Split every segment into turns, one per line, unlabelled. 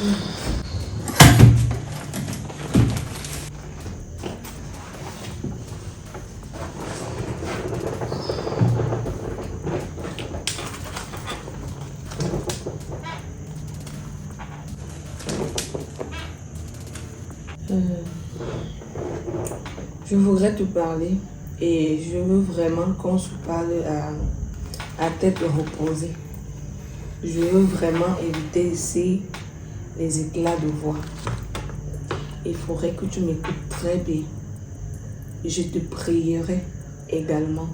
Je voudrais te parler et je veux vraiment qu'on se parle à tête reposée. Je veux vraiment éviter ici les éclats de voix. Il faudrait que tu m'écoutes très bien. Je te prierai également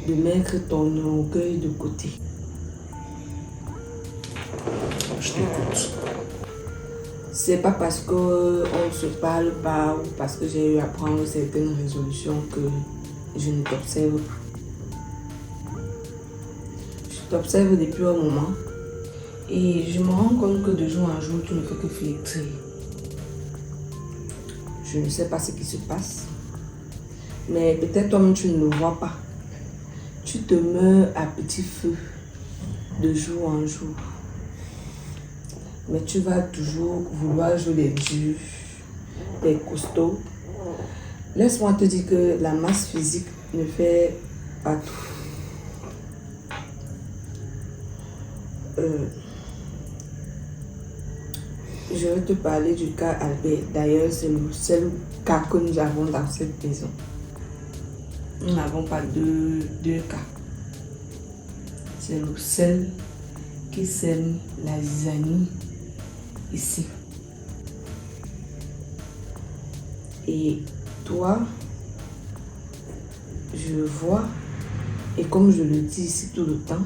de mettre ton orgueil de côté.
Je t'écoute.
C'est pas parce qu'on ne se parle pas ou parce que j'ai eu à prendre certaines résolutions que je ne t'observe pas. Je t'observe depuis un moment et je me rends compte que de jour en jour, tu ne fais que filtrer. Je ne sais pas ce qui se passe, mais peut-être toi-même tu ne le vois pas. Tu te meurs à petit feu de jour en jour. Mais tu vas toujours vouloir jouer les durs, les costauds. Laisse-moi te dire que la masse physique ne fait pas tout. Je vais te parler du cas Albert. D'ailleurs, c'est le seul cas que nous avons dans cette maison. Nous n'avons pas deux cas. C'est le seul qui sème la zizanie ici. Et toi, je vois, et comme je le dis ici tout le temps,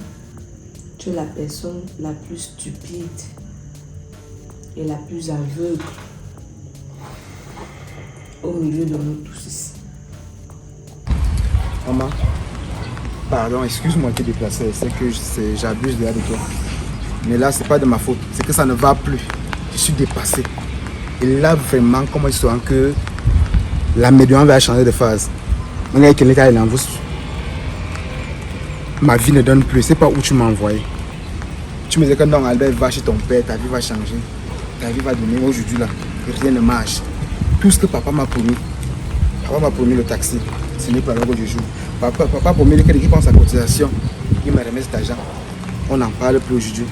tu es la personne la plus stupide et la plus aveugle au milieu de nous tous ici.
Maman, pardon, excuse-moi de te déplacer, c'est que j'abuse de toi. Mais là, c'est pas de ma faute, c'est que ça ne va plus. Je suis dépassé. Et là, vraiment, comment il soit que la médium va changer de phase. Ma vie ne donne plus, c'est pas où tu m'as envoyé. Tu me disais que non, Albert va chez ton père, ta vie va changer. Ta vie va donner aujourd'hui là, rien ne marche. Tout ce que papa m'a promis le taxi, ce n'est pas l'heure du jour. Papa a promis qu'il pense à cotisation, il m'a remis cet argent. On n'en parle plus aujourd'hui.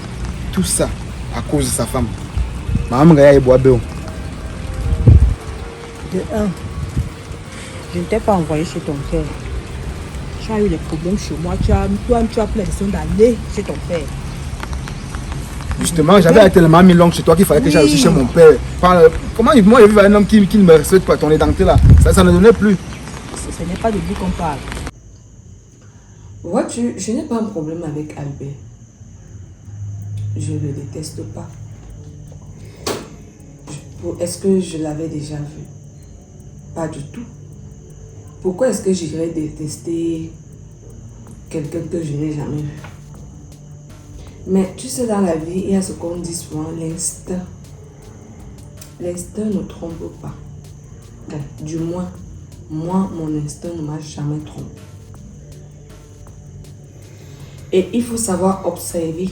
Tout ça à cause de sa femme. Maman Gaya boit béo.
De un, je ne t'ai pas envoyé chez ton père. Tu as eu des problèmes chez moi. Tu as pris la décision d'aller chez ton père.
Justement, j'avais tellement mis l'oncle chez toi qu'il fallait que j'aille aussi chez mon père. Comment moi je vis avec un homme qui ne me respecte pas, ton édenté là. Ça ne donnait plus.
Ce n'est pas de lui qu'on parle.
Vois-tu, je n'ai pas un problème avec Albert. Je ne le déteste pas. Est-ce que je l'avais déjà vu? Pas du tout. Pourquoi est-ce que j'irais détester quelqu'un que je n'ai jamais vu? Mais tu sais, dans la vie, il y a ce qu'on dit souvent, l'instinct. L'instinct ne trompe pas. Bon, du moins, moi, mon instinct ne m'a jamais trompé. Et il faut savoir observer.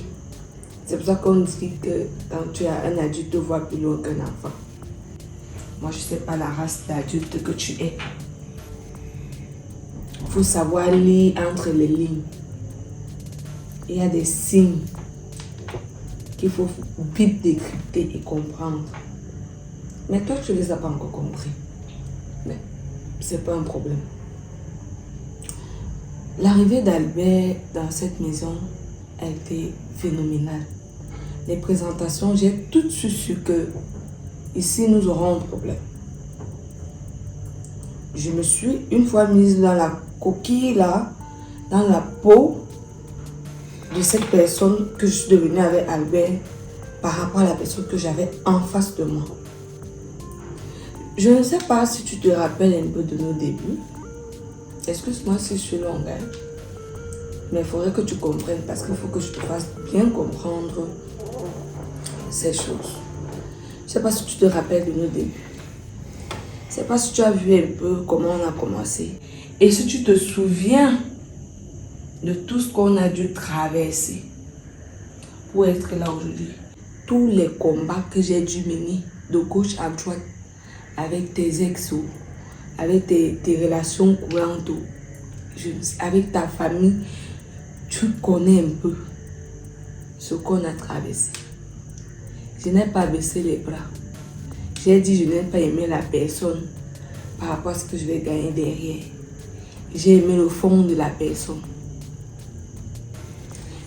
C'est pour ça qu'on dit que quand tu as un adulte, tu vois plus loin qu'un enfant. Moi, je ne sais pas la race d'adulte que tu es. Il faut savoir lire entre les lignes. Il y a des signes qu'il faut vite décrypter et comprendre. Mais toi, tu ne les as pas encore compris. Mais ce n'est pas un problème. L'arrivée d'Albert dans cette maison a été phénoménale. Les présentations, j'ai tout de suite su que ici, nous aurons un problème. Je me suis une fois mise dans la coquille, là, dans la peau de cette personne que je suis devenue avec Albert par rapport à la personne que j'avais en face de moi. Je ne sais pas si tu te rappelles un peu de nos débuts. Excuse-moi si je suis longue, hein? Mais il faudrait que tu comprennes parce qu'il faut que je te fasse bien comprendre ces choses. Je ne sais pas si tu te rappelles de nos débuts. Je ne sais pas si tu as vu un peu comment on a commencé. Et si tu te souviens de tout ce qu'on a dû traverser pour être là aujourd'hui. tous les combats que j'ai dû mener de gauche à droite avec tes ex, avec tes relations courantes, avec ta famille, tu connais un peu ce qu'on a traversé. Je n'ai pas baissé les bras. J'ai dit je n'ai pas aimé la personne par rapport à ce que je vais gagner derrière. J'ai aimé le fond de la personne.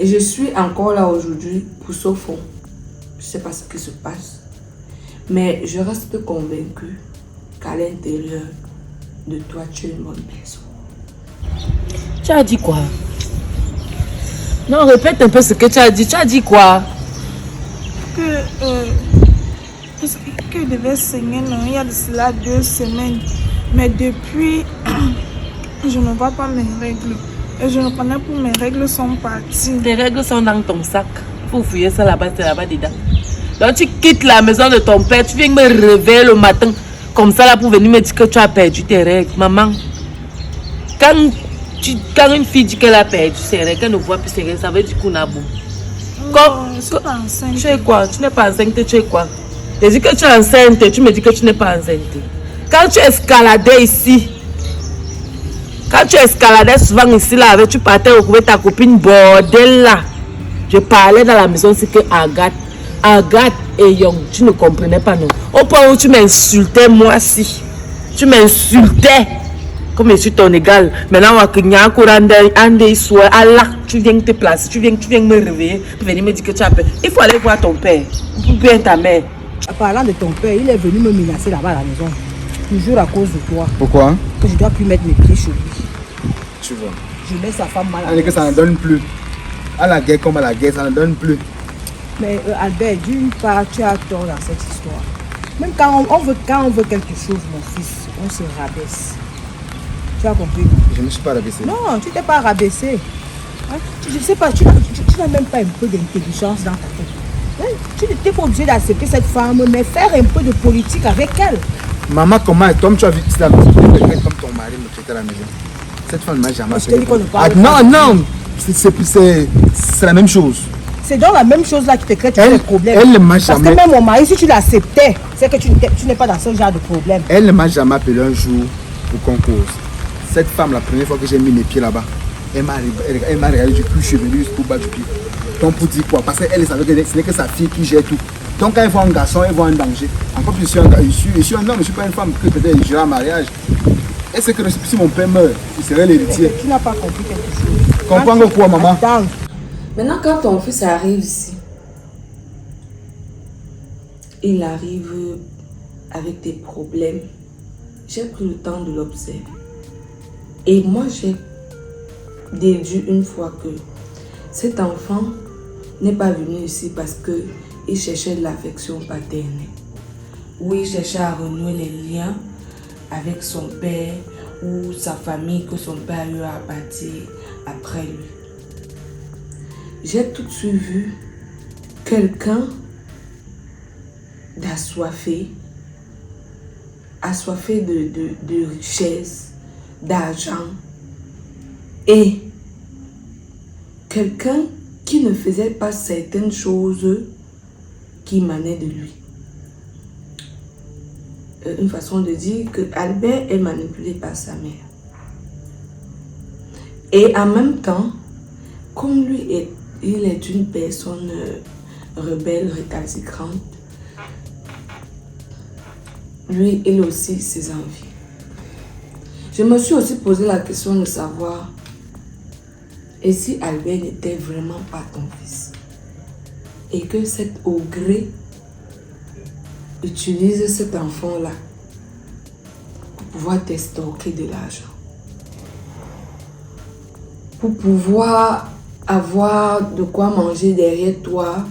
Et je suis encore là aujourd'hui pour ce fond. Je ne sais pas ce qui se passe. Mais je reste convaincue qu'à l'intérieur de toi, tu es une bonne personne.
Tu as dit quoi? Non, répète un peu ce que tu as dit. Tu as dit quoi?
Que je devais saigner, non, il y a de cela 2 semaines. Mais depuis, je ne vois pas mes règles. Et je ne connais pas où mes règles sont parties.
Tes règles sont dans ton sac. Il faut fouiller ça là-bas, c'est là-bas dedans. Donc tu quittes la maison de ton père, tu viens me réveiller le matin comme ça là pour venir me dire que tu as perdu tes règles. Maman, quand une fille dit qu'elle a perdu ses règles, qu'elle ne voit plus ses règles, ça veut dire qu'on a beau.
Je ne suis pas enceinte.
Tu es quoi? Tu n'es pas enceinte, tu es quoi? Je dis que tu es enceinte, tu me dis que tu n'es pas enceinte. Quand tu escaladais ici, souvent ici là, tu partais retrouver ta copine bordel là. Je parlais dans la maison, c'est que Agathe et Young, tu ne comprenais pas non. Au point où tu m'insultais moi aussi. Tu m'insultais. Comme je suis ton égal. Maintenant, tu viens te placer, tu viens me réveiller, tu viens me dire que tu as peur. Il faut aller voir ton père, ou bien ta mère.
En parlant de ton père, il est venu me menacer là-bas à la maison. Toujours à cause de toi.
Pourquoi?
Que je dois plus mettre mes pieds chez lui.
Tu vois.
Je mets sa femme mal à
Que ça ne donne plus. À la guerre comme à la guerre, ça ne donne plus.
Mais Albert, d'une part, tu as tort dans cette histoire. Même quand on veut quelque chose, mon fils, on se rabaisse. Tu as compris?
Je ne me suis pas rabaissé.
Non, tu t'es pas rabaissé. Hein? Je ne sais pas, tu n'as même pas un peu d'intelligence dans ta tête. Hein? Tu n'étais pas obligé d'accepter cette femme, mais faire un peu de politique avec elle.
Maman, comment comme tu as vu la maison, comme ton mari me traitait à la maison. Cette femme ne m'a jamais fait. Non, c'est la même chose.
C'est donc la même chose là qui te crée tous les problèmes.
Elle ne m'a jamais.
Parce que même mon mari, si tu l'acceptais, c'est que tu n'es pas dans ce genre de problème.
Elle ne m'a jamais appelé un jour pour qu'on cause. Cette femme, la première fois que j'ai mis mes pieds là-bas, elle m'a regardé du plus chevelu jusqu'au bas du pied. Donc pour dire quoi? Parce qu'elle savait que ce n'est que sa fille qui gère tout. Donc quand elle voit un garçon, elle voit un danger. Encore plus je suis un homme, je ne suis pas une femme que peut-être j'irai en mariage. Et c'est que si mon père meurt, il serait l'héritier.
Tu n'as pas compris quelque chose.
Comprends quoi, maman?
Attends.
Maintenant, quand ton fils arrive ici, il arrive avec des problèmes. J'ai pris le temps de l'observer. Et moi, j'ai déduit une fois que cet enfant n'est pas venu ici parce qu'il cherchait de l'affection paternelle. Ou il cherchait à renouer les liens avec son père ou sa famille que son père a eu à bâtir après lui. J'ai tout de suite vu quelqu'un d'assoiffé, de richesse, d'argent et quelqu'un qui ne faisait pas certaines choses qui émanaient de lui. Une façon de dire que Albert est manipulé par sa mère. Et en même temps, comme lui il est une personne rebelle, récalcitrante, lui, il a aussi ses envies. Je me suis aussi posé la question de savoir, et si Albert n'était vraiment pas ton fils, et que cet augré utilise cet enfant-là pour pouvoir t'estorquer de l'argent, pour pouvoir avoir de quoi manger derrière toi.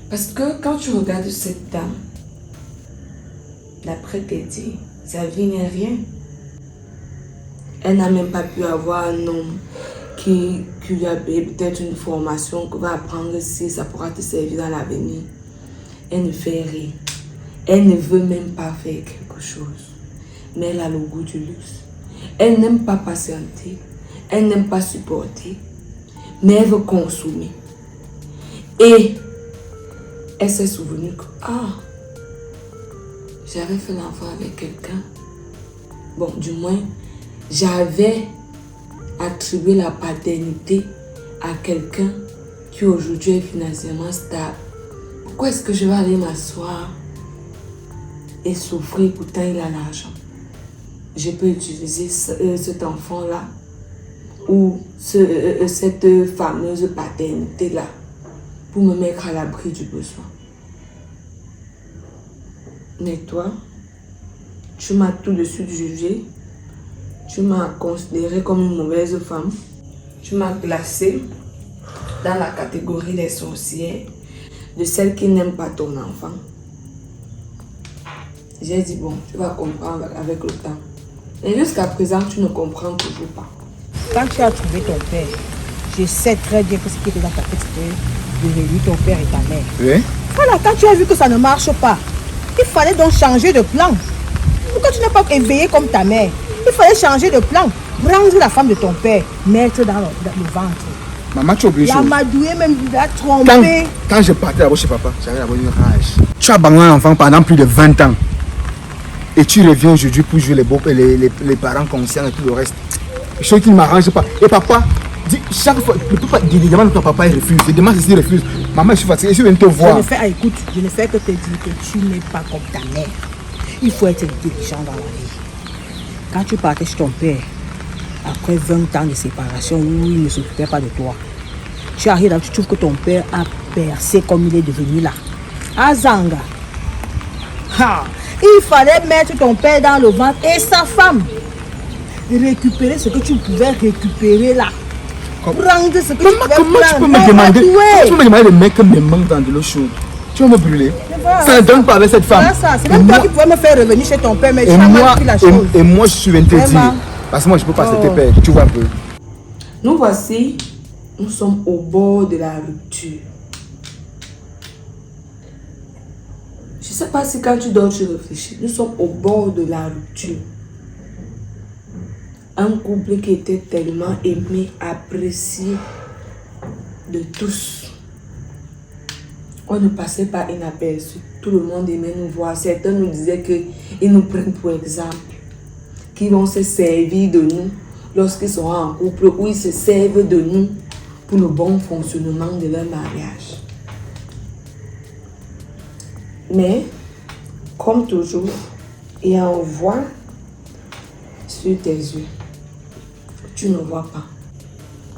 Parce que quand tu regardes cette dame, d'après tes dires, sa vie n'est rien. Elle n'a même pas pu avoir un homme qui lui a payé peut-être une formation que va apprendre si ça pourra te servir dans l'avenir. Elle ne fait rien. Elle ne veut même pas faire quelque chose. Mais elle a le goût du luxe. Elle n'aime pas patienter. Elle n'aime pas supporter. Mais elle veut consommer. Et elle s'est souvenue que j'avais fait l'enfant avec quelqu'un. Bon, du moins, j'avais attribué la paternité à quelqu'un qui aujourd'hui est financièrement stable. Pourquoi est-ce que je vais aller m'asseoir et souffrir? Pourtant, il a l'argent. Je peux utiliser cet enfant-là ou cette fameuse paternité-là pour me mettre à l'abri du besoin. Mais toi, tu m'as tout de suite jugée. Tu m'as considérée comme une mauvaise femme. Tu m'as classée dans la catégorie des sorcières, de celles qui n'aiment pas ton enfant. J'ai dit, bon, tu vas comprendre avec le temps. Et jusqu'à présent, tu ne comprends toujours pas.
Quand tu as trouvé ton père, je sais très bien que ce qui était dans ta tête, c'était de réunir ton père et ta mère.
Oui.
Voilà, quand tu as vu que ça ne marche pas, il fallait donc changer de plan. Pourquoi tu n'es pas éveillé comme ta mère? Il fallait changer de plan. Prendre la femme de ton père, mettre dans le ventre.
Maman, tu as oublié
La
chose.
madouée même, la tromper.
Quand je partais d'abord chez papa, j'avais d'abord une rage. Tu as abandonné un enfant pendant plus de 20 ans. Et tu reviens aujourd'hui pour jouer les parents conscients et tout le reste. Chose qui ne m'arrange pas. Et papa, dit, chaque fois, il demande à ton papa, il refuse. Il demande si il refuse. Maman, je suis fatiguée, je viens te voir.
Écoute, je ne fais que te dire que tu n'es pas comme ta mère. Il faut être intelligent dans la vie. Quand tu partais chez ton père, après 20 ans de séparation où il ne s'occupait pas de toi, tu arrives là, tu trouves que ton père a percé comme il est devenu là. Azanga. Il fallait mettre ton père dans le ventre et sa femme. Récupérer ce que tu pouvais récupérer là. Prendre ce que tu pouvais prendre.
Comment tu peux me demander de mettre mes mains dans de l'eau chaude? Tu vas me brûler. Voilà, ça ne donne pas avec cette femme.
Voilà ça. C'est même toi qui pouvais me faire revenir chez ton père, mais tu n'as pas pris la chose.
Et moi, je suis interdit. Parce que moi, je ne peux pas se te perdre. Tu vois un peu.
Nous voici, nous sommes au bord de la rupture. Je ne sais pas si quand tu dors, tu réfléchis. Nous sommes au bord de la rupture. Un couple qui était tellement aimé, apprécié de tous. On ne passait pas inaperçu. Tout le monde aimait nous voir. Certains nous disaient qu'ils nous prennent pour exemple. Qu'ils vont se servir de nous lorsqu'ils seront en couple ou ils se servent de nous pour le bon fonctionnement de leur mariage. Mais, comme toujours, il y a un voile sur tes yeux. Tu ne vois pas.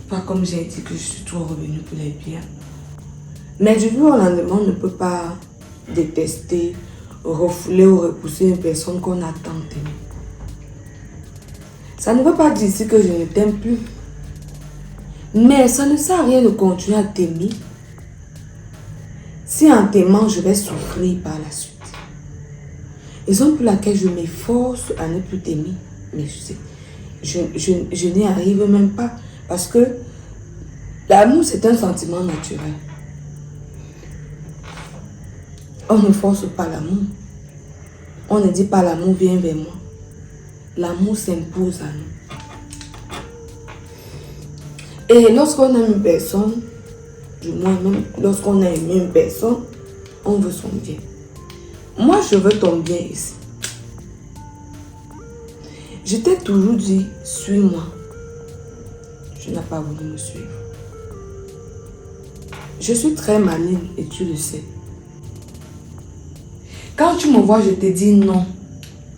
Pas comme j'ai dit que je suis trop revenue pour les biens. Mais du jour au lendemain, on ne peut pas détester, refouler ou repousser une personne qu'on a tant aimée. Ça ne veut pas dire ici que je ne t'aime plus. Mais ça ne sert à rien de continuer à t'aimer si en t'aimant, je vais souffrir par la suite. Raison pour laquelle je m'efforce à ne plus t'aimer. Mais je n'y arrive même pas. Parce que l'amour, c'est un sentiment naturel. On ne force pas l'amour. On ne dit pas l'amour vient vers moi. L'amour s'impose à nous. Et lorsqu'on aime une personne, du moins même lorsqu'on a aimé une personne, on veut son bien. Moi, je veux ton bien ici. Je t'ai toujours dit, suis-moi. Tu n'as pas voulu me suivre. Je suis très maligne et tu le sais. Quand tu me vois, je te dis non.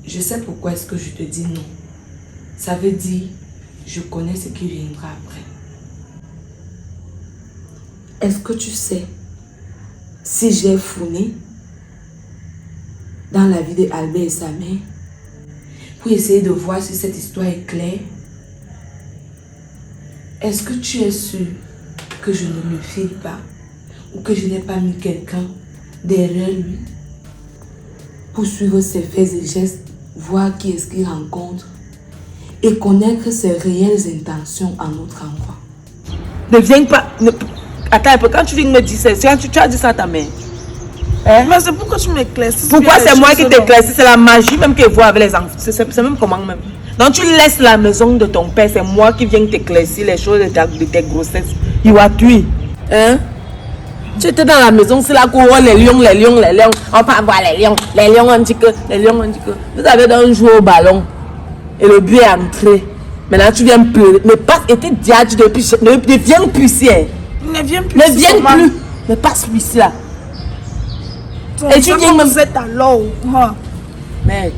Je sais pourquoi est-ce que je te dis non. Ça veut dire, je connais ce qui viendra après. Est-ce que tu sais si j'ai fouillé dans la vie d'Albert et sa mère pour essayer de voir si cette histoire est claire? Est-ce que tu es sûr que je ne le file pas ou que je n'ai pas mis quelqu'un derrière lui pour suivre ses faits et gestes, voir qui est-ce qu'il rencontre et connaître ses réelles intentions à notre endroit?
Ne viens pas... Attends un peu, quand tu viens me dire ça, tu as dit ça à ta mère. Hein?
Mais c'est pourquoi tu m'éclaircis.
Pourquoi c'est moi qui t'éclaircis? C'est la magie même qu'elle voit avec les enfants. C'est même comment même. Donc tu laisses la maison de ton père, c'est moi qui viens t'éclaircir les choses de tes grossesses. Il va tuer. Hein? Tu étais dans la maison, c'est là qu'on voit les lions. On peut avoir les lions. Les lions, on dit que. Vous avez donc joué au ballon. Et le but est entré. Maintenant, tu viens pleurer. Mais passe, et t'es diable depuis. Ne viens plus ici.
Ne viens plus.
Ne viens plus. Mais passe plus ici là. Et tu viens même.
Vous êtes à l'eau.
Merde.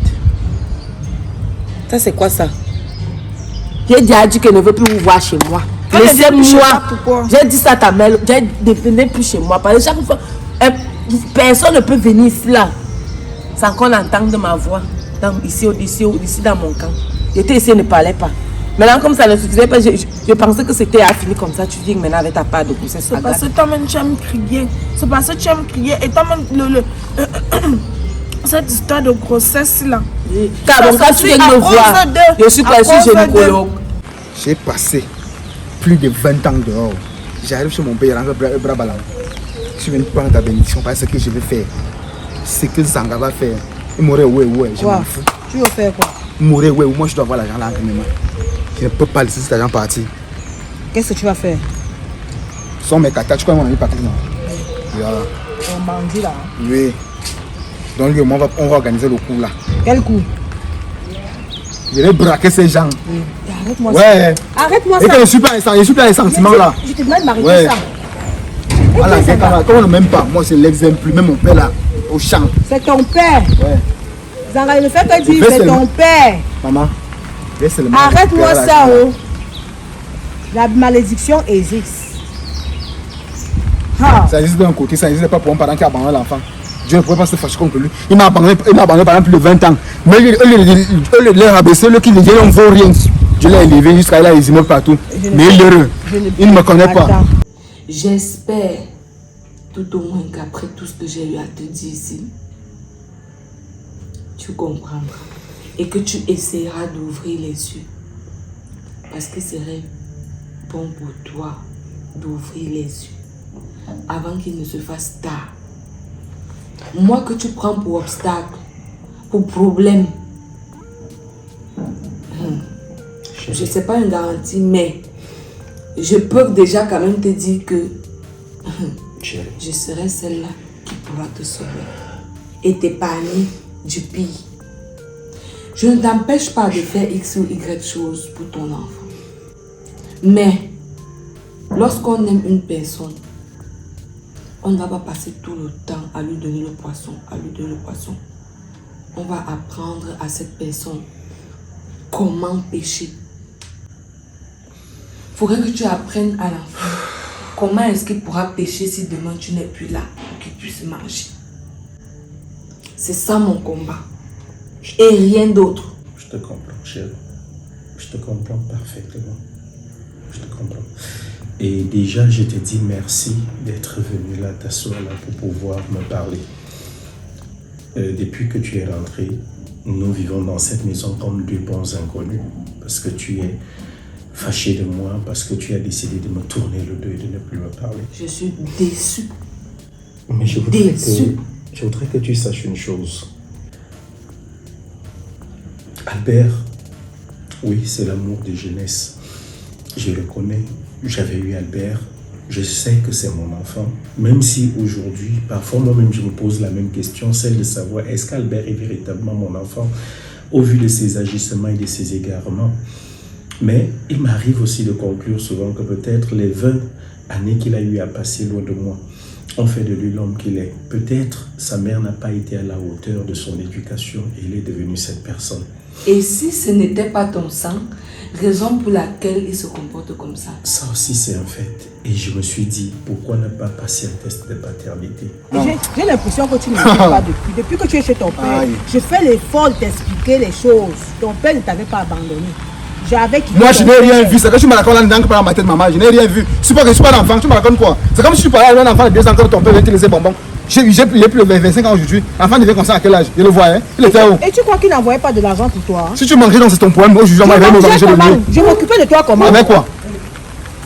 Ça, c'est quoi ça? J'ai dit qu'elle ne veut plus vous voir chez moi. Laissez-moi. J'ai dit ça à ta mère. J'ai dit ne venez plus chez moi. Parce que chaque fois, personne ne peut venir ici là. Sans qu'on entende ma voix. Ici dans mon camp. J'étais ici et ne parlais pas. Maintenant, comme ça ne suffisait pas, je pensais que c'était fini comme ça. Tu viens maintenant avec ta part de grossesse.
C'est parce que toi-même tu aimes crier. C'est parce que tu aimes crier. Et toi-même, cette histoire de grossesse là.
Car donc, quand tu viens me voir, je suis gynécologue.
J'ai passé plus de 20 ans dehors. J'arrive chez mon père, le bras ballon. Je viens prendre ta bénédiction parce que je vais faire. Ce que Zanga va faire. Il m'aurait je m'en fous.
Tu veux faire quoi?
Mourir, moi je dois avoir l'argent là en même. Je ne peux pas laisser cet argent partir.
Qu'est-ce que tu vas faire?
Sans mes katas, tu crois qu'on a mis partout non? Voilà.
On bandit là.
Oui. Donc on va organiser le coup là.
Quel coup?
Je vais braquer ces gens.
Oui. Arrête-moi
ouais.
Ça. Arrête-moi
et
ça.
Et que je suis plein de sentiments là.
Je te demande de m'arrêter
ouais.
Ça.
Voilà, comme on ne m'aime pas, moi c'est l'exemple, même mon père là, au champ.
C'est ton père.
Ouais.
Zanga, le fait que tu dis c'est ton père.
Maman,
arrête-moi ça, oh. La malédiction existe.
Ça existe d'un côté, ça n'existe pas pour un parent qui a abandonné l'enfant. Dieu ne pouvait pas se fâcher contre lui. Il m'a abandonné pendant plus de 20 ans. Mais eux les rabaisser, eux qui ne vaut rien. Je l'ai élevé jusqu'à là, ils immeubles partout. Mais il est heureux. Il ne me connaît pas.
J'espère tout au moins qu'après tout ce que j'ai eu à te dire ici, tu comprendras et que tu essaieras d'ouvrir les yeux. Parce que ce serait bon pour toi d'ouvrir les yeux avant qu'il ne se fasse tard. Moi que tu prends pour obstacle, pour problème, je ne sais pas une garantie, mais je peux déjà quand même te dire que je serai celle-là qui pourra te sauver et t'épargner du pire. Je ne t'empêche pas de faire X ou Y chose pour ton enfant. Mais lorsqu'on aime une personne, on ne va pas passer tout le temps à lui donner le poisson, On va apprendre à cette personne comment pêcher. Il faudrait que tu apprennes à l'enfant comment est-ce qu'il pourra pêcher si demain tu n'es plus là pour qu'il puisse manger. C'est ça mon combat. Et rien d'autre.
Je te comprends, chérie. Je te comprends parfaitement. Je te comprends. Et déjà, je te dis merci d'être venu là, t'asseoir là pour pouvoir me parler. Depuis que tu es rentré, nous vivons dans cette maison comme deux bons inconnus. Parce que tu es fâché de moi, parce que tu as décidé de me tourner le dos et de ne plus me parler.
Je suis déçue.
Mais je voudrais que tu saches une chose. Albert, oui, c'est l'amour de jeunesse. Je le connais. J'avais eu Albert. Je sais que c'est mon enfant. Même si aujourd'hui, parfois moi-même, je me pose la même question, celle de savoir est-ce qu'Albert est véritablement mon enfant au vu de ses agissements et de ses égarements. Mais il m'arrive aussi de conclure souvent que peut-être les 20 années qu'il a eu à passer loin de moi ont fait de lui l'homme qu'il est. Peut-être sa mère n'a pas été à la hauteur de son éducation et il est devenu cette personne.
Et si ce n'était pas ton sang, raison pour laquelle il se comporte comme ça?
Ça aussi c'est un fait. Et je me suis dit, pourquoi ne pas passer un test de paternité?
J'ai l'impression que tu ne m'écoutes pas depuis que tu es chez ton père. Je fais l'effort de t'expliquer les choses. Ton père ne t'avait pas abandonné.
Moi je n'ai rien vu, c'est que tu me racontes là-dedans par ma tête maman, je n'ai rien vu. Je ne suis pas l'enfant, tu me racontes quoi? C'est comme si tu parlais à un enfant de 2 ans quand ton père vient te laisser bonbon. J'ai plus de 25 ans aujourd'hui. L'enfant devient comme ça à quel âge? Je le vois, hein? Il était où?
Et tu crois qu'il n'envoyait pas de l'argent pour toi?
Si tu mangeais, donc c'est ton problème. Aujourd'hui, moi,
je m'occupais de toi comment?
Avec quoi?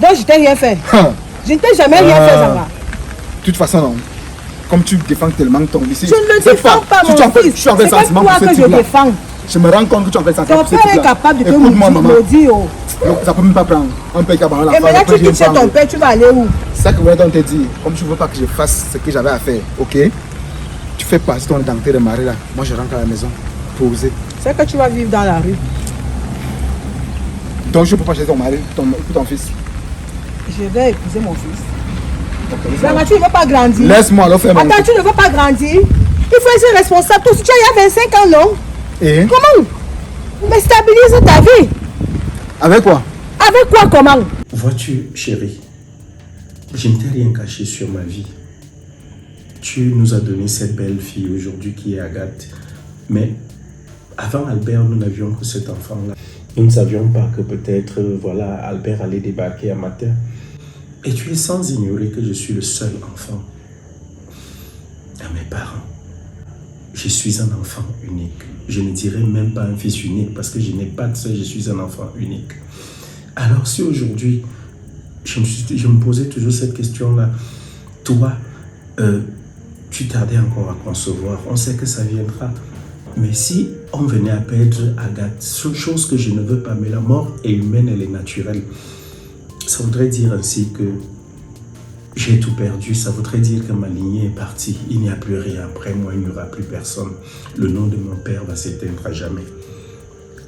Donc je t'ai rien fait. Je ne t'ai jamais rien fait, Zanga.
De toute façon, non. Comme tu défends tellement ton vice.
Je ne le défends pas, mon fils.
C'est pas toi
que je défends.
Je me rends compte que tu as fait ça.
Ton père est capable de te maudire.
Ça peut même pas prendre. On peut y avoir
et maintenant tu quittes chez ton père, tu vas aller où?
ça que on te dit. Comme tu ne veux pas que je fasse ce que j'avais à faire, ok? Tu fais passer ton identité de mari là. Moi, je rentre à la maison, poser.
C'est que tu vas vivre dans la rue.
Donc, je ne peux pas chercher ton mari pour ton fils.
Je vais épouser mon fils. Vraiment, tu ne veux pas grandir.
Laisse-moi alors faire mon...
Attends, tu ne veux pas grandir? Il faut être responsable. Toi, tu as 25 ans, non?
Et?
Comment? Mais stabilise ta vie.
Avec quoi?
Avec quoi, comment?
Vois-tu, chérie, je ne t'ai rien caché sur ma vie. Tu nous as donné cette belle fille aujourd'hui qui est Agathe. Mais avant Albert, nous n'avions que cet enfant-là. Nous ne savions pas que peut-être, voilà, Albert allait débarquer à matin. Et tu es sans ignorer que je suis le seul enfant à mes parents. Je suis un enfant unique. Je ne dirais même pas un fils unique parce que je n'ai pas de soeur, je suis un enfant unique. Alors si aujourd'hui, je me posais toujours cette question-là, toi, tu tardais encore à concevoir, on sait que ça viendra. Mais si on venait à perdre Agathe, chose que je ne veux pas, mais la mort est humaine, elle est naturelle. Ça voudrait dire ainsi que j'ai tout perdu, ça voudrait dire que ma lignée est partie. Il n'y a plus rien après moi, il n'y aura plus personne. Le nom de mon père va s'éteindre à jamais.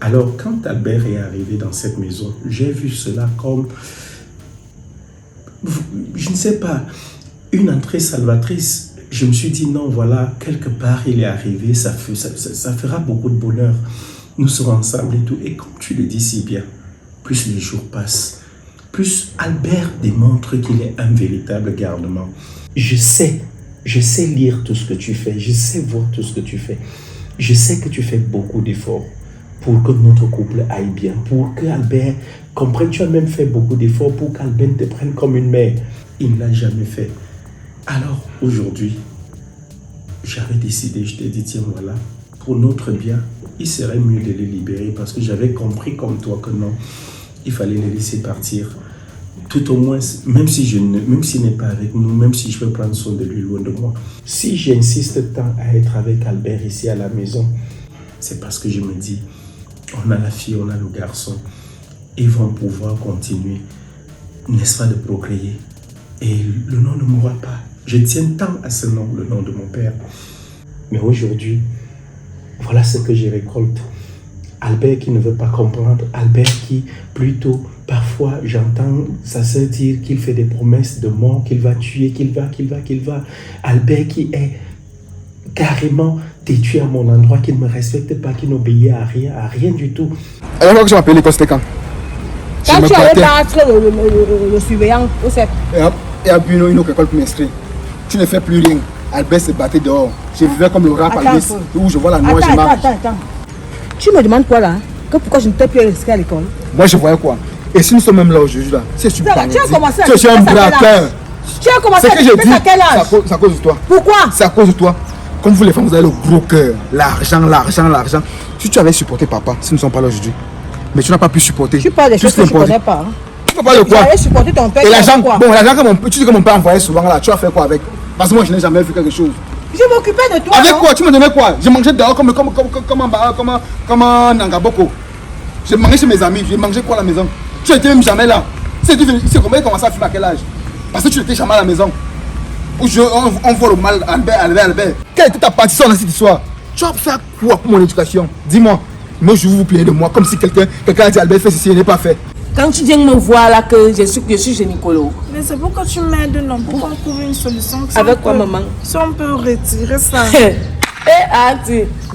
Alors, quand Albert est arrivé dans cette maison, j'ai vu cela comme, je ne sais pas, une entrée salvatrice. Je me suis dit, non, voilà, quelque part il est arrivé, ça fera beaucoup de bonheur. Nous serons ensemble et tout. Et comme tu le dis si bien, plus les jours passent, plus Albert démontre qu'il est un véritable garnement. Je sais lire tout ce que tu fais, je sais voir tout ce que tu fais. Je sais que tu fais beaucoup d'efforts pour que notre couple aille bien, pour qu'Albert comprenne. Tu as même fait beaucoup d'efforts pour qu'Albert te prenne comme une mère. Il ne l'a jamais fait. Alors aujourd'hui, j'avais décidé, je t'ai dit, tiens voilà, pour notre bien, il serait mieux de les libérer parce que j'avais compris comme toi que non, il fallait les laisser partir. Tout au moins, même s'il n'est pas avec nous, même si je veux prendre soin de lui loin de moi. Si j'insiste tant à être avec Albert ici à la maison, c'est parce que je me dis, on a la fille, on a le garçon, ils vont pouvoir continuer, n'est-ce pas, de procréer. Et le nom ne mourra pas. Je tiens tant à ce nom, le nom de mon père. Mais aujourd'hui, voilà ce que je récolte. Albert qui ne veut pas comprendre, Albert qui plutôt, parfois j'entends sa sœur dire qu'il fait des promesses de mort, qu'il va tuer, qu'il va. Albert qui est carrément têtu à mon endroit, qui ne me respecte pas, qui n'obéit à rien du tout.
Alors moi que je m'appelle l'école, c'était quand?
Quand tu allais battre le surveillant au CEP.
Et à Buno, une autre école pour m'inscrire. Tu ne fais plus rien. Albert se battait dehors. Je vivais comme le rat palmiste, où je vois la noix, je marche.
Attends. Tu me demandes quoi là? Que pourquoi je ne t'ai plus inscrit à l'école?
Moi je voyais quoi? Et si nous sommes même là aujourd'hui là, c'est super.
Tu as commencé à
je suis un braqueur.
Tu as commencé à discuter à quel âge?
C'est à cause de toi.
Pourquoi?
C'est à cause de toi. Comme vous les femmes, vous avez le gros cœur. L'argent. Si tu avais supporté papa, si nous ne sommes pas là aujourd'hui. Mais tu n'as pas pu supporter.
Tu parles des choses que tu ne connais pas.
Tu peux pas de quoi?
Tu avais supporté ton père.
Et l'argent, bon, l'argent que tu dis que mon père envoyait souvent là, tu as fait quoi avec? Parce que moi je n'ai jamais vu quelque chose.
Je m'occupais de toi.
Avec quoi? Tu me donnais quoi? Je mangeais dehors comme un Nangaboko. Je mangeais chez mes amis. Je mangeais quoi à la maison? Tu n'étais même jamais là. C'est comment il commençait à fumer à quel âge? Parce que tu n'étais jamais à la maison. Où on voit le mal, Albert. Quelle était ta partition dans cette histoire? Tu as fait quoi pour mon éducation? Dis-moi. Moi je vous plaignez de moi comme si quelqu'un a dit Albert fait ceci, il n'est pas fait.
Quand tu viens me voir là que je suis gynécologue.
Mais c'est pourquoi tu m'aides, non? Pour qu'on trouve une solution.
Avec quoi, maman?
Si on peut retirer ça.
Mais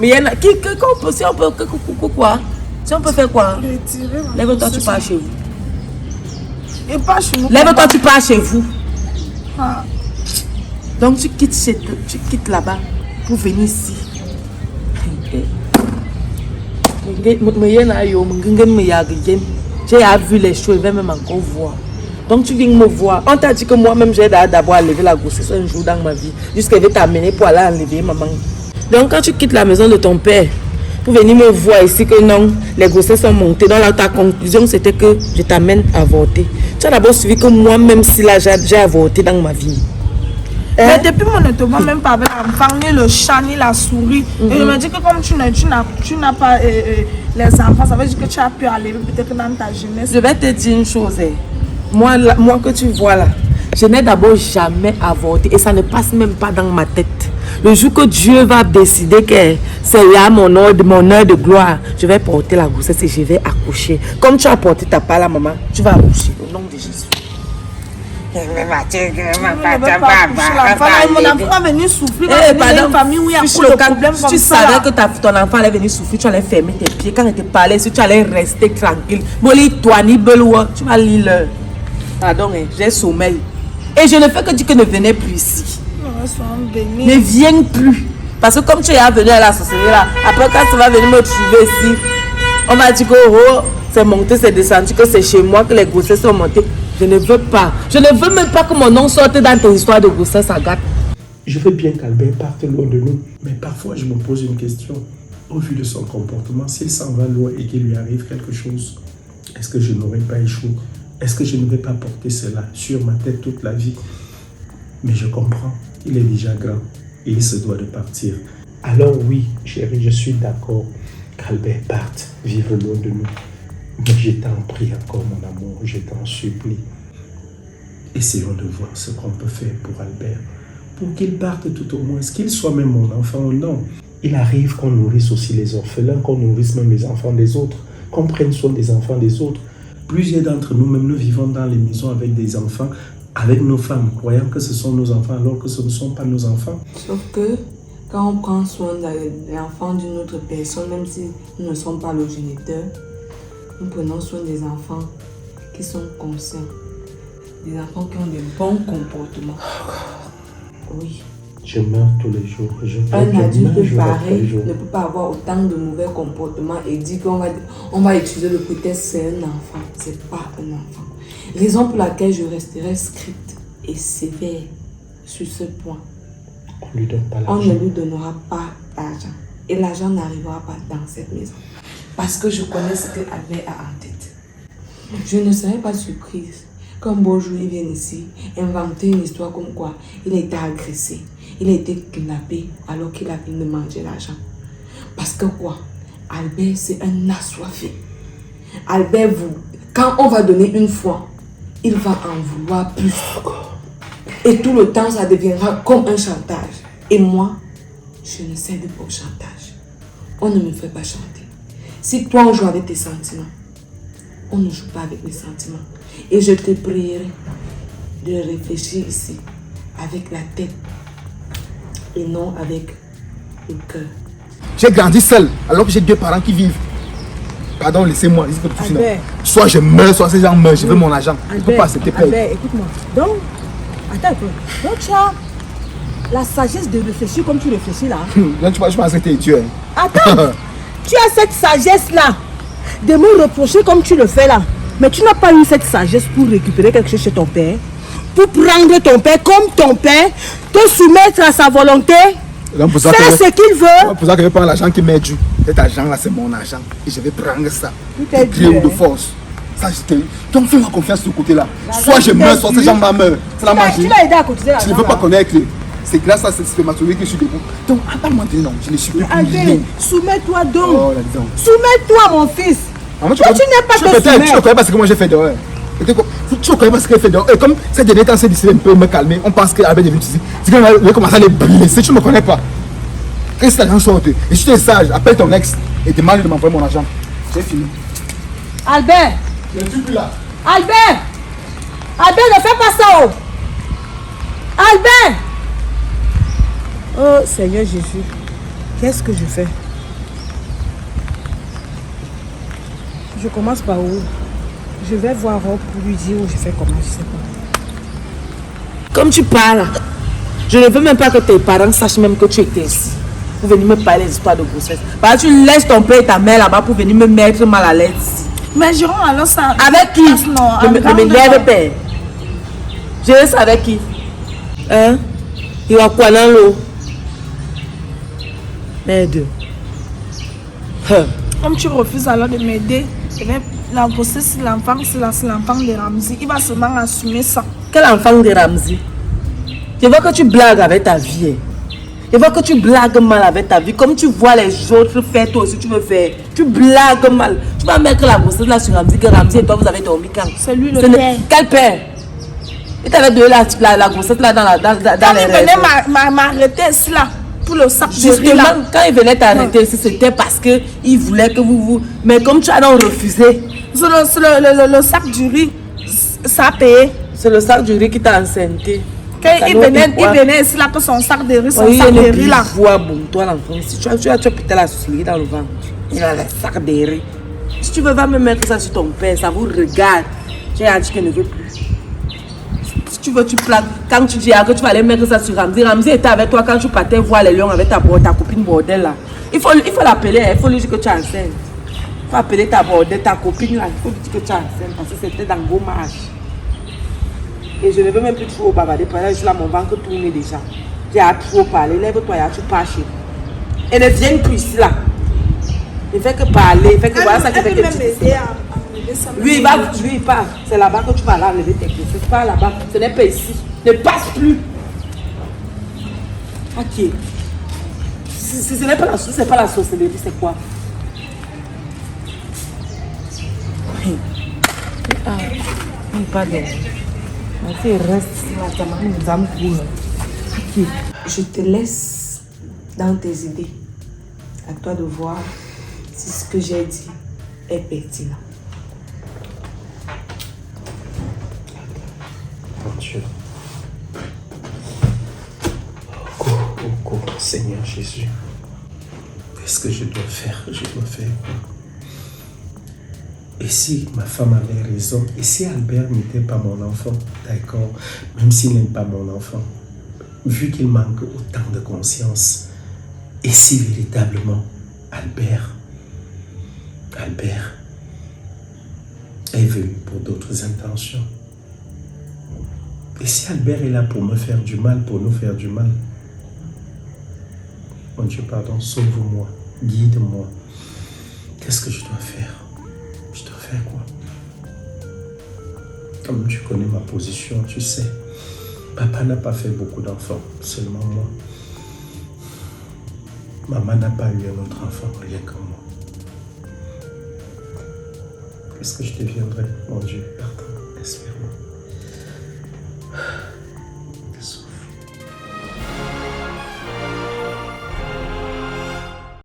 il y en a si on peut quoi? Si on peut faire quoi?
Retirer.
Lève-toi, tu pars chez vous.
Et pas chez nous.
Lève-toi, tu pars chez vous.
Ah.
Donc tu quittes là-bas pour venir ici. J'ai vu les choses, je vais même encore voir. Donc tu viens me voir. On t'a dit que moi-même j'ai d'abord enlevé la grossesse un jour dans ma vie. Jusqu'à ce que t'amener pour aller enlever maman. Donc quand tu quittes la maison de ton père pour venir me voir ici que non, les grossesses sont montées. Donc là, ta conclusion c'était que je t'amène à avorter. Tu as d'abord suivi que moi-même si là j'ai avorté dans ma vie.
Mais depuis mon étonnement, même pas avec l'enfant, ni le chat, ni la souris. Et je me dis que comme tu n'as pas les enfants, ça veut dire que tu as pu aller peut-être dans ta jeunesse.
Je vais te dire une chose. Moi que tu vois là, Je n'ai d'abord jamais avorté et ça ne passe même pas dans ma tête. Le jour que Dieu va décider que c'est là mon heure de gloire, je vais porter la grossesse et je vais accoucher. Comme tu as porté ta part là, maman, tu vas accoucher au nom de Jésus.
Je ne veux pas accoucher. Mon enfant va venir souffrir.
Pardon,
Une famille où il y a
si
beaucoup de problèmes
tu
comme ça.
savais que ton enfant allait venir souffrir, tu allais fermer tes pieds. Quand il te parlait, si tu allais rester tranquille. Toi, ni beloua, tu vas lire l'heure. Pardon, j'ai sommeil. Et je ne fais que dire que ne venez plus ici. Ne viens plus. Parce que comme tu es venu à la sorcellerie là, après quand tu vas venir me trouver ici, on va dire que oh, c'est monté, c'est descendu, que c'est chez moi que les grossesses sont montées. Je ne veux pas. Je ne veux même pas que mon nom sorte dans tes histoires de grossesse, Agathe.
Je veux bien qu'Albert parte loin de nous, mais parfois je me pose une question. Au vu de son comportement, s'il s'en va loin et qu'il lui arrive quelque chose, est-ce que je n'aurais pas échoué? Est-ce que je ne vais pas porter cela sur ma tête toute la vie? Mais je comprends, il est déjà grand et il se doit de partir. Alors oui, chérie, je suis d'accord qu'Albert parte vivre loin de nous. Mais je t'en prie encore, mon amour, je t'en supplie. Essayons de voir ce qu'on peut faire pour Albert. Pour qu'il parte tout au moins, qu'il soit même mon enfant ou non. Il arrive qu'on nourrisse aussi les orphelins, qu'on nourrisse même les enfants des autres, qu'on prenne soin des enfants des autres. Plusieurs d'entre nous, même nous vivons dans les maisons avec des enfants, avec nos femmes, croyant que ce sont nos enfants alors que ce ne sont pas nos enfants.
Sauf que quand on prend soin de l'enfant d'une autre personne, même si nous ne sommes pas le géniteur, nous prenons soin des enfants qui sont conscients, des enfants qui ont de bons comportements. Oui.
Je meurs tous les jours.
Un adulte pareil ne peut pas avoir autant de mauvais comportements et dire qu'on va utiliser le prétexte c'est un enfant. C'est pas un enfant. Raison pour laquelle je resterai stricte et sévère sur ce point.
On lui donne pas l'argent.
On ne lui donnera pas d'argent. Et l'argent n'arrivera pas dans cette maison. Parce que je connais ce que Albert a en tête. Je ne serai pas surprise qu'un beau jour il vienne ici inventer une histoire comme quoi il a été agressé. Il a été kidnappé alors qu'il a fini de manger l'argent. Parce que quoi? Albert, c'est un assoiffé. Albert, quand on va donner une fois, il va en vouloir plus. Et tout le temps, ça deviendra comme un chantage. Et moi, je ne cède pas au chantage. On ne me fait pas chanter. Si toi, on joue avec tes sentiments, on ne joue pas avec mes sentiments. Et je te prierai de réfléchir ici avec la tête et non avec le cœur.
J'ai grandi seul, alors que j'ai 2 parents qui vivent. Pardon, laissez-moi. Soit je meurs, soit ces gens meurent. Je veux mon argent. Je ne peux pas accepter payer.
Albert, écoute-moi. Donc, attends un peu. Donc, tu as la sagesse de réfléchir comme tu réfléchis là.
Donc, je pense que tu es Dieu.
Attends, tu as cette sagesse-là de me reprocher comme tu le fais là. Mais tu n'as pas eu cette sagesse pour récupérer quelque chose chez ton père, pour prendre ton père comme ton père, te soumettre à sa volonté, faire ce qu'il veut.
Pour ça que je prends l'argent qui m'est dû. Cet argent-là, c'est mon argent. Et je vais prendre ça. De gré ou de force. Ça, donc, fais-moi confiance de ce côté-là. Soit je meurs, soit ces gens meurent. C'est la magie.
Tu l'as aidé à cotiser l'argent.
Je ne veux pas connaître. C'est grâce à cette spermatozoïde que je suis debout. Donc, à part moi, non, je ne suis plus rien.
Soumets-toi donc.
Oh,
soumets-toi, mon fils.
Maman,
tu n'es pas te soumettre.
Tu ne connais pas ce que moi j'ai fait dehors. Tu ne connais pas ce que j'ai fait dehors. Et comme ces derniers temps, c'est décidé un peu me calmer, on pense qu'Albert est venu ici. C'est qu'il va commencer à les briller. Si tu ne me connais pas, que cet argent sorte. Et si tu es sage, appelle ton ex et demande de m'envoyer mon argent. C'est fini.
Albert!
Je ne suis plus là.
Albert! Albert, ne fais pas ça! Oh. Albert! Oh Seigneur Jésus, qu'est-ce que je fais? Je commence par où? Je vais voir Rob pour lui dire où je fais comment, je sais pas.
Comme tu parles, je ne veux même pas que tes parents sachent même que tu étais ici. Pour venir me parler d'histoire de grossesse. Parce que tu laisses ton père et ta mère là-bas pour venir me mettre mal à l'aise ici.
Mais Jérôme, alors ça...
Avec qui? Ne m'énerve pas. Je reste avec qui? Hein? Il va quoi dans l'eau? Merde.
Comme tu refuses alors de m'aider, la grossesse, c'est l'enfant de Ramzi. Il va seulement assumer ça.
Quel enfant de Ramzi? Je veux que tu blagues avec ta vie. Je veux que tu blagues mal avec ta vie. Comme tu vois les autres faire, toi aussi tu veux faire. Tu blagues mal. Tu vas mettre la grossesse là sur Ramzi, que Ramzi et toi vous avez dormi quand?
C'est lui le père.
Quel père? Il t'avait donné la grossette là dans
Quand
les
il
rêves.
venait m'arrêter ici là, pour le sac de riz
Justement,
là.
quand il venait t'arrêter ici, c'était parce qu'il voulait que vous... Mais comme tu as donc refusé,
C'est le sac du riz, ça a payé.
c'est le sac du riz qui t'a enceinté.
Quand il venait ici là pour son sac de riz, son sac de riz là.
Bon, toi l'enfant, si tu as peut-être la soulier dans le ventre. Il a le sac de riz. Si tu veux, va me mettre ça sur ton père, ça vous regarde. J'ai dit qu'elle ne veut plus. Si tu veux, tu plaques. Quand tu dis que tu vas aller mettre ça sur Ramzi, Ramzi était avec toi quand tu partais voir les lions avec ta copine bordel là. Il faut l'appeler, il faut lui dire que tu es enceinte. Il faut appeler ta bordel, ta copine là. Il faut lui dire que tu es enceinte parce que c'était dans vos marches. Et je ne veux même plus trop bavarder. Parce que je suis là, mon ventre tourne déjà. J'ai trop parlé. Lève-toi, tu pars chez. Et ne viens plus ici là. Il fait que parler, il fait que voilà ça qui fait que tu... Lui, il part. C'est là-bas que tu vas aller enlever tes clés. C'est pas là-bas. Ce n'est pas ici. Ne passe plus. Ok. Ce n'est pas la sorcellerie, c'est quoi? Ah, pardon. Il reste là,
Ok. Je te laisse dans tes idées. À toi de voir si ce que j'ai dit est pertinent.
Mon Dieu. Oh, Seigneur Jésus. Qu'est-ce que je dois faire? Je dois faire quoi? Et si ma femme avait raison? Et si Albert n'était pas mon enfant? D'accord, même s'il n'est pas mon enfant. Vu qu'il manque autant de conscience. Et si véritablement Albert est venu pour d'autres intentions? Et si Albert est là pour me faire du mal, pour nous faire du mal? Mon Dieu, pardon, sauve-moi, guide-moi. Qu'est-ce que je dois faire? Je dois faire quoi? Comme tu connais ma position, tu sais. Papa n'a pas fait beaucoup d'enfants, seulement moi. Maman n'a pas eu un autre enfant, rien que moi. Qu'est-ce que je deviendrai? Mon Dieu, pardon, espère-moi.